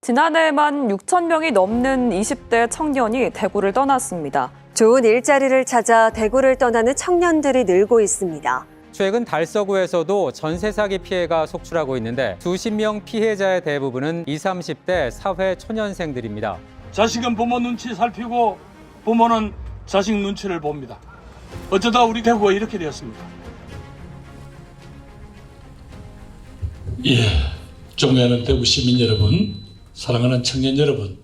지난해에만 6천 명이 넘는 20대 청년이 대구를 떠났습니다. 좋은 일자리를 찾아 대구를 떠나는 청년들이 늘고 있습니다. 최근 달서구에서도 전세 사기 피해가 속출하고 있는데 수십 명 피해자의 대부분은 20, 30대 사회 초년생들입니다. 자식은 부모 눈치 살피고 부모는 자식 눈치를 봅니다. 어쩌다 우리 대구가 이렇게 되었습니다. 존경하는 대구 시민 여러분, 사랑하는 청년 여러분,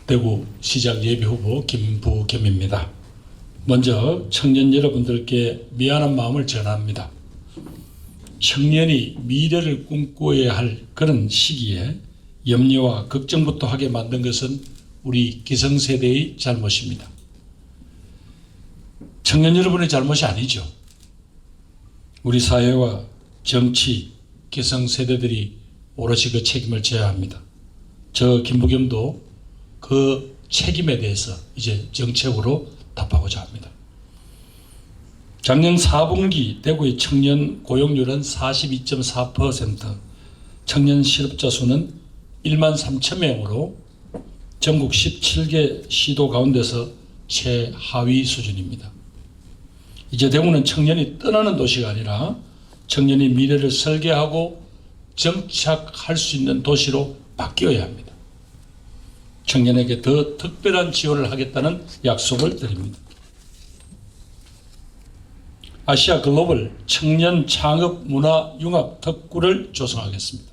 대구시장 예비후보 김부겸입니다. 먼저 청년 여러분들께 미안한 마음을 전합니다. 청년이 미래를 꿈꿔야 할 그런 시기에 염려와 걱정부터 하게 만든 것은 우리 기성세대의 잘못입니다. 청년 여러분의 잘못이 아니죠. 우리 사회와 정치, 기성세대들이 오롯이 그 책임을 져야 합니다. 저 김부겸도 그 책임에 대해서 이제 정책으로 답하고자 합니다. 작년 4분기 대구의 청년 고용률은 42.4%, 청년 실업자 수는 1만 3천 명으로 전국 17개 시도 가운데서 최하위 수준입니다. 이제 대구는 청년이 떠나는 도시가 아니라 청년이 미래를 설계하고 정착할 수 있는 도시로 바뀌어야 합니다. 청년에게 더 특별한 지원을 하겠다는 약속을 드립니다. 아시아 글로벌 청년 창업 문화 융합 특구를 조성하겠습니다.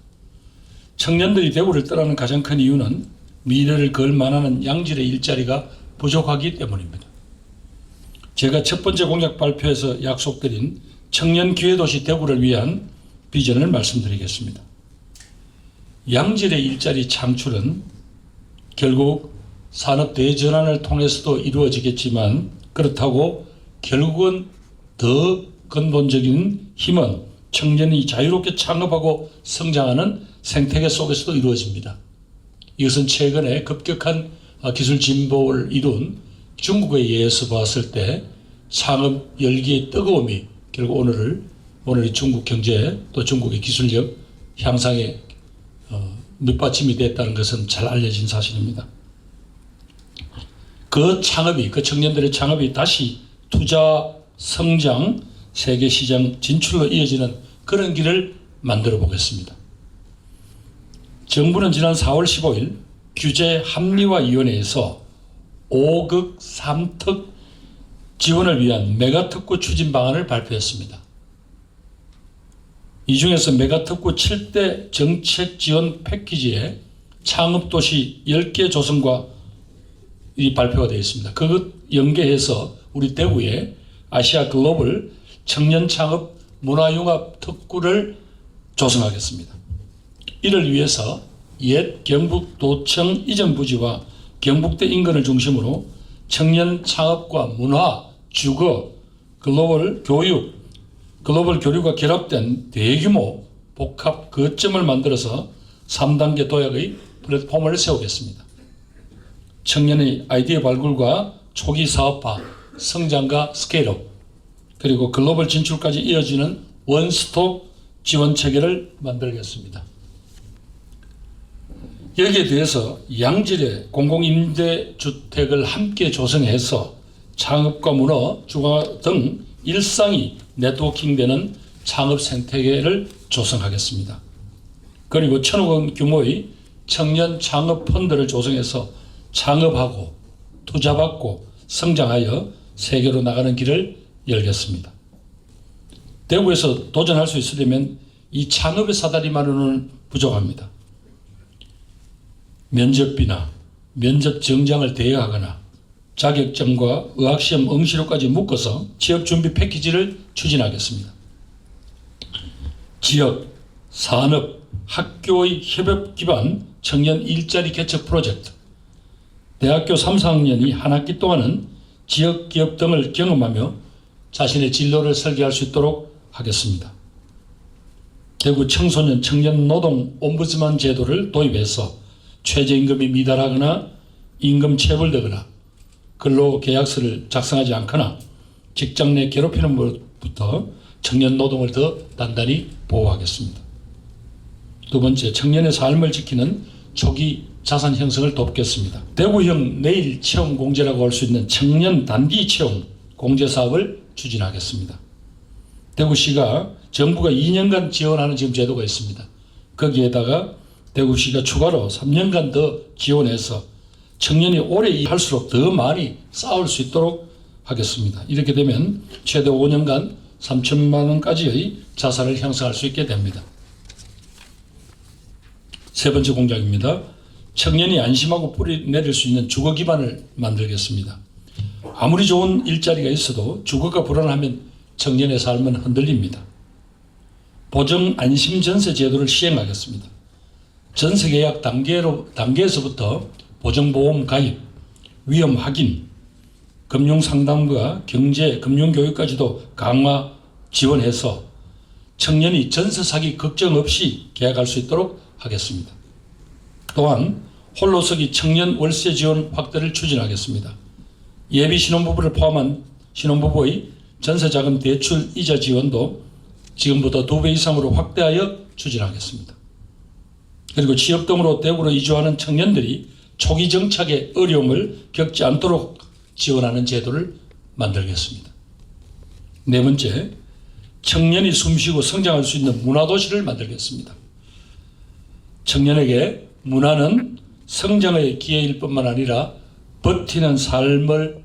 청년들이 대구를 떠나는 가장 큰 이유는 미래를 걸 만한 양질의 일자리가 부족하기 때문입니다. 제가 첫 번째 공약 발표에서 약속드린 청년 기회도시 대구를 위한 비전을 말씀드리겠습니다. 양질의 일자리 창출은 결국 산업 대전환을 통해서도 이루어지겠지만, 그렇다고 결국은 더 근본적인 힘은 청년이 자유롭게 창업하고 성장하는 생태계 속에서도 이루어집니다. 이것은 최근에 급격한 기술 진보를 이룬 중국에 의해서 봤을 때 상업 열기의 뜨거움이 결국 오늘의 중국 경제 또 중국의 기술력 향상에 밑받침이 됐다는 것은 잘 알려진 사실입니다. 그 청년들의 창업이 다시 투자, 성장, 세계 시장 진출로 이어지는 그런 길을 만들어 보겠습니다. 정부는 지난 4월 15일 규제합리화위원회에서 5극 3특 지원을 위한 메가특구 추진 방안을 발표했습니다. 이 중에서 메가특구 7대 정책 지원 패키지에 창업도시 10개 조성과 이 발표가 되어 있습니다. 그것 연계해서 우리 대구에 아시아 글로벌 청년 창업 문화융합 특구를 조성하겠습니다. 이를 위해서 옛 경북도청 이전 부지와 경북대 인근을 중심으로 청년 창업과 문화, 주거, 글로벌 교류가 결합된 대규모 복합 거점을 만들어서 3단계 도약의 플랫폼을 세우겠습니다. 청년의 아이디어 발굴과 초기 사업화, 성장과 스케일업, 그리고 글로벌 진출까지 이어지는 원스톱 지원 체계를 만들겠습니다. 여기에 대해서 양질의 공공임대주택을 함께 조성해서 창업과 문화, 주거 등 일상이 네트워킹되는 창업 생태계를 조성하겠습니다. 그리고 1,000억 원 규모의 청년 창업 펀드를 조성해서 창업하고 투자받고 성장하여 세계로 나가는 길을 열겠습니다. 대구에서 도전할 수 있으려면 이 창업의 사다리만으로는 부족합니다. 면접비나 면접 정장을 대여하거나 자격증과 의학시험 응시료까지 묶어서 취업준비 패키지를 추진하겠습니다. 지역, 산업, 학교의 협업 기반 청년 일자리 개척 프로젝트, 대학교 3, 4학년이 한 학기 동안은 지역 기업 등을 경험하며 자신의 진로를 설계할 수 있도록 하겠습니다. 대구 청소년 청년 노동 옴부ds만 제도를 도입해서 최저임금이 미달하거나 임금 체불되거나 근로계약서를 작성하지 않거나 직장 내 괴롭히는 것부터 청년 노동을 더 단단히 보호하겠습니다. 두 번째, 청년의 삶을 지키는 초기 자산 형성을 돕겠습니다. 대구형 내일 체험 공제라고 할 수 있는 청년 단기 체험 공제 사업을 추진하겠습니다. 대구시가 정부가 2년간 지원하는 지금 제도가 있습니다. 거기에다가 대구시가 추가로 3년간 더 지원해서 청년이 오래 일할수록 더 많이 쌓을 수 있도록 하겠습니다. 이렇게 되면 최대 5년간 3천만 원까지의 자산을 형성할 수 있게 됩니다. 세 번째 공약입니다. 청년이 안심하고 뿌리 내릴 수 있는 주거 기반을 만들겠습니다. 아무리 좋은 일자리가 있어도 주거가 불안하면 청년의 삶은 흔들립니다. 보정 안심 전세 제도를 시행하겠습니다. 전세 계약 단계에서부터 보정보험 가입, 위험 확인, 금융 상담과 경제, 금융 교육까지도 강화 지원해서 청년이 전세 사기 걱정 없이 계약할 수 있도록 하겠습니다. 또한 홀로서기 청년 월세 지원 확대를 추진하겠습니다. 예비 신혼부부를 포함한 신혼부부의 전세자금 대출 이자 지원도 지금보다 2배 이상으로 확대하여 추진하겠습니다. 그리고 취업 등으로 대구로 이주하는 청년들이 초기 정착의 어려움을 겪지 않도록 지원하는 제도를 만들겠습니다. 네 번째, 청년이 숨쉬고 성장할 수 있는 문화도시를 만들겠습니다. 청년에게 문화는 성장의 기회일 뿐만 아니라 버티는 삶을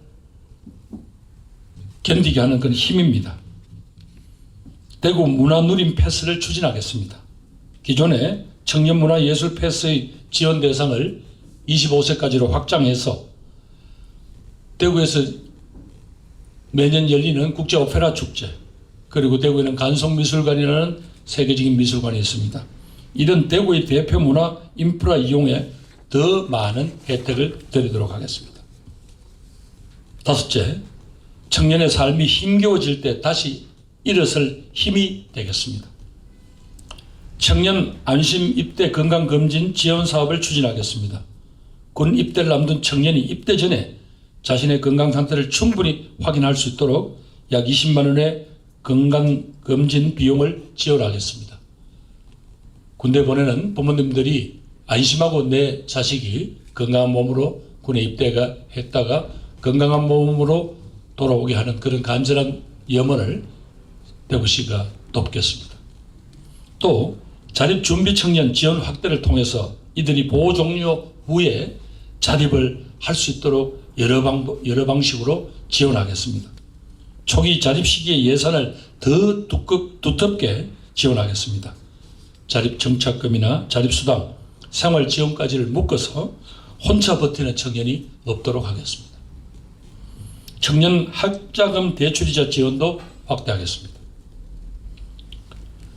견디게 하는 그런 힘입니다. 대구 문화누림 패스를 추진하겠습니다. 기존의 청년문화예술 패스의 지원 대상을 25세까지로 확장해서 대구에서 매년 열리는 국제 오페라 축제, 그리고 대구에는 간송미술관이라는 세계적인 미술관이 있습니다. 이런 대구의 대표 문화 인프라 이용에 더 많은 혜택을 드리도록 하겠습니다. 다섯째, 청년의 삶이 힘겨워질 때 다시 일어설 힘이 되겠습니다. 청년 안심 입대 건강검진 지원 사업을 추진하겠습니다. 군 입대를 앞둔 청년이 입대 전에 자신의 건강 상태를 충분히 확인할 수 있도록 약 20만 원의 건강검진 비용을 지원하겠습니다. 군대 보내는 부모님들이 안심하고 내 자식이 건강한 몸으로 군에 입대가 했다가 건강한 몸으로 돌아오게 하는 그런 간절한 염원을 대구시가 돕겠습니다. 또 자립준비 청년 지원 확대를 통해서 이들이 보호 종료 후에 자립을 할 수 있도록 여러 방식으로 지원하겠습니다. 초기 자립 시기의 예산을 더 두텁게 지원하겠습니다. 자립정착금이나 자립수당, 생활지원까지를 묶어서 혼자 버티는 청년이 없도록 하겠습니다. 청년 학자금 대출이자 지원도 확대하겠습니다.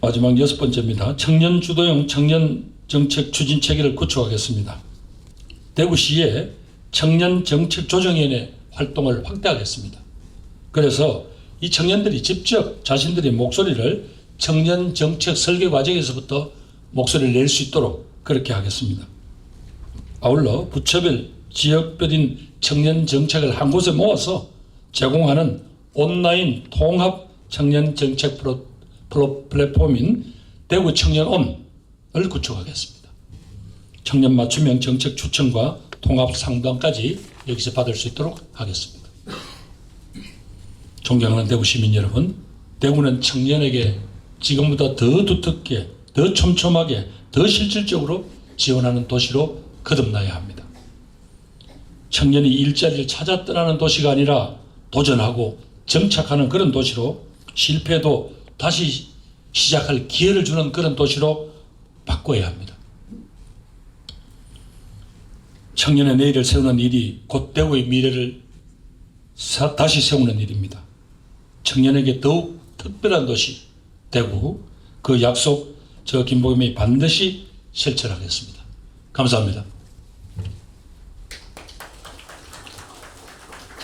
마지막 6번째입니다. 청년 주도형 청년 정책 추진 체계를 구축하겠습니다. 대구시에 청년 정책 조정위원회 활동을 확대하겠습니다. 그래서 이 청년들이 직접 자신들의 목소리를 청년 정책 설계 과정에서부터 목소리를 낼 수 있도록 그렇게 하겠습니다. 아울러 부처별 지역별인 청년 정책을 한 곳에 모아서 제공하는 온라인 통합 청년 정책 플랫폼인 대구 청년온을 구축하겠습니다. 청년 맞춤형 정책 추천과 통합 상담까지 여기서 받을 수 있도록 하겠습니다. 존경하는 대구 시민 여러분, 대구는 청년에게 지금보다 더 두텁게, 더 촘촘하게, 더 실질적으로 지원하는 도시로 거듭나야 합니다. 청년이 일자리를 찾아 떠나는 도시가 아니라 도전하고 정착하는 그런 도시로, 실패도 다시 시작할 기회를 주는 그런 도시로 바꿔야 합니다. 청년의 내일을 세우는 일이 곧 대구의 미래를 다시 세우는 일입니다. 청년에게 더욱 특별한 도시 대구, 그 약속 저 김보겸이 반드시 실천하겠습니다. 감사합니다.